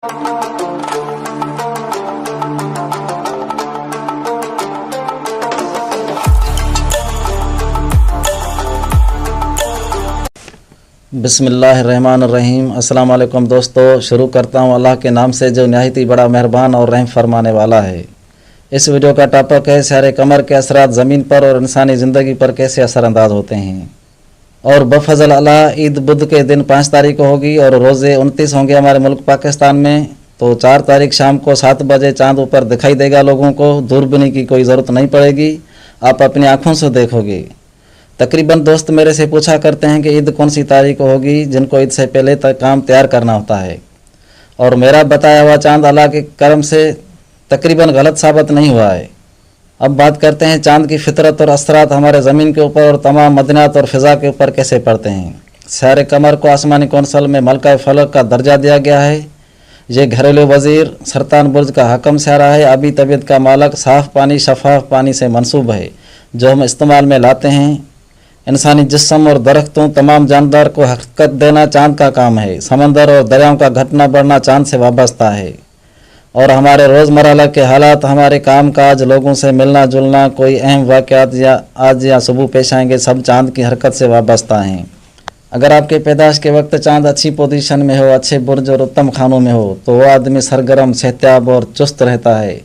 बिस्मिल्लाहिर्रहमानिर्रहीम। अस्सलाम वालेकुम दोस्तों, शुरू करता हूँ अल्लाह के नाम से जो नहायत ही बड़ा मेहरबान और रहम फरमाने वाला है। इस वीडियो का टॉपिक है सारे कमर के असरात ज़मीन पर और इंसानी ज़िंदगी पर कैसे असरअंदाज होते हैं। और बफजल अल्लाह ईद बुध के दिन 5 तारीख को होगी और रोज़े 29 होंगे हमारे मुल्क पाकिस्तान में। तो 4 तारीख शाम को 7 बजे चाँद ऊपर दिखाई देगा लोगों को। दूरबीनी की कोई ज़रूरत नहीं पड़ेगी, आप अपनी आँखों से देखोगे। तकरीबन दोस्त मेरे से पूछा करते हैं कि ईद कौन सी तारीख को होगी, जिनको ईद से पहले तक काम तैयार करना होता है। और मेरा बताया हुआ चाँद अल्लाह के करम से तकरीबन गलत साबित नहीं हुआ है। अब बात करते हैं चाँद की फितरत और असरात हमारे ज़मीन के ऊपर और तमाम मदनात और फ़िज़ा के ऊपर कैसे पड़ते हैं। सारे कमर को आसमानी कौंसल में मलका फलक का दर्जा दिया गया है। ये घरेलू वज़ीर सरतान बुर्ज का हकम सारा है। आबी तबीयत का मालक, साफ़ पानी शफाफ पानी से मंसूब है जो हम इस्तेमाल में लाते हैं। इंसानी जिस्म और दरख्तों तमाम जानदार को हरकत देना चाँद का काम है। समंदर और दरियाओं का घटना बढ़ना चाँद से वाबस्ता है। और हमारे रोज़मर्रा के हालात, हमारे काम काज, लोगों से मिलना जुलना, कोई अहम वाक़यात या आज या सुबह पेश आएंगे, सब चाँद की हरकत से वाबस्ता हैं। अगर आपके पैदाइश के वक्त चाँद अच्छी पोजीशन में हो, अच्छे बुर्ज और उत्तम खानों में हो, तो वह आदमी सरगर्म, सेहतियाब और चुस्त रहता है।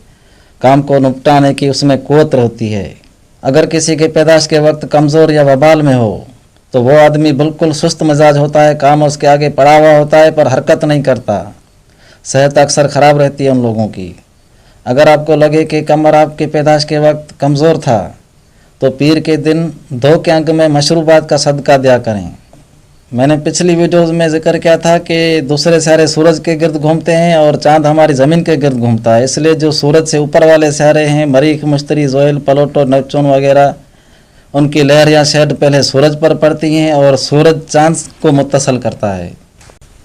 काम को निपटाने की उसमें क़ुव्वत होती है। अगर किसी के पैदाइश के वक्त कमज़ोर या वबाल में हो तो वो आदमी बिल्कुल सुस्त मिजाज होता है। काम उसके आगे पड़ा हुआ होता है पर हरकत नहीं करता। सेहत अक्सर ख़राब रहती है उन लोगों की। अगर आपको लगे कि कमर आपके पैदाइश के वक्त कमज़ोर था तो पीर के दिन 2 के अंक में मशरूबात का सदका दिया करें। मैंने पिछली वीडियोज़ में जिक्र किया था कि दूसरे सारे सूरज के गिर्द घूमते हैं और चाँद हमारी ज़मीन के गिर्द घूमता है। इसलिए जो सूरज से ऊपर वाले सारे हैं, मरीख, मुश्तरी, ज़ोइल, प्लूटो, नेपच्यून वगैरह, उनकी लहर या शेड पहले सूरज पर पड़ती हैं और सूरज चाँद को मुत्तसल करता है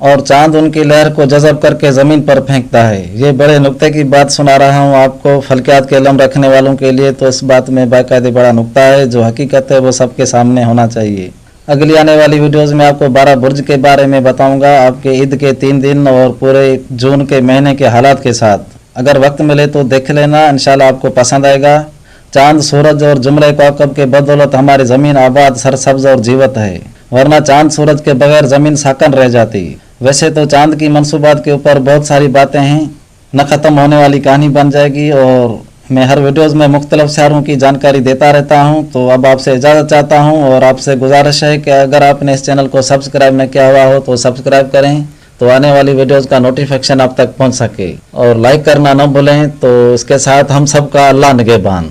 और चाँद उनकी लहर को जज़ब करके ज़मीन पर फेंकता है। ये बड़े नुक्ते की बात सुना रहा हूँ आपको, फल्कियात के इल्म रखने वालों के लिए। तो इस बात में बाकायदे बड़ा नुक्ता है, जो हकीकत है वो सबके सामने होना चाहिए। अगली आने वाली वीडियोज़ में आपको 12 बुर्ज के बारे में बताऊंगा, आपके ईद के 3 दिन और पूरे जून के महीने के हालात के साथ। अगर वक्त मिले तो देख लेना, इंशाल्लाह आपको पसंद आएगा। चाँद, सूरज और जुमरे कौकब के बदौलत हमारी ज़मीन आबाद, सरसब्ज और जीवत है, वरना चाँद सूरज के बगैर ज़मीन साकन रह जाती। वैसे तो चाँद की मनसूबात के ऊपर बहुत सारी बातें हैं, न ख़त्म होने वाली कहानी बन जाएगी और मैं हर वीडियोज़ में मुख्तलिफ सियारों की जानकारी देता रहता हूं। तो अब आपसे इजाज़त चाहता हूं और आपसे गुजारिश है कि अगर आपने इस चैनल को सब्सक्राइब न किया हुआ हो तो सब्सक्राइब करें, तो आने वाली वीडियोज़ का नोटिफिकेशन आप तक पहुंच सके। और लाइक करना न भूलें। तो इसके साथ हम सबका अल्लाह निगहबान।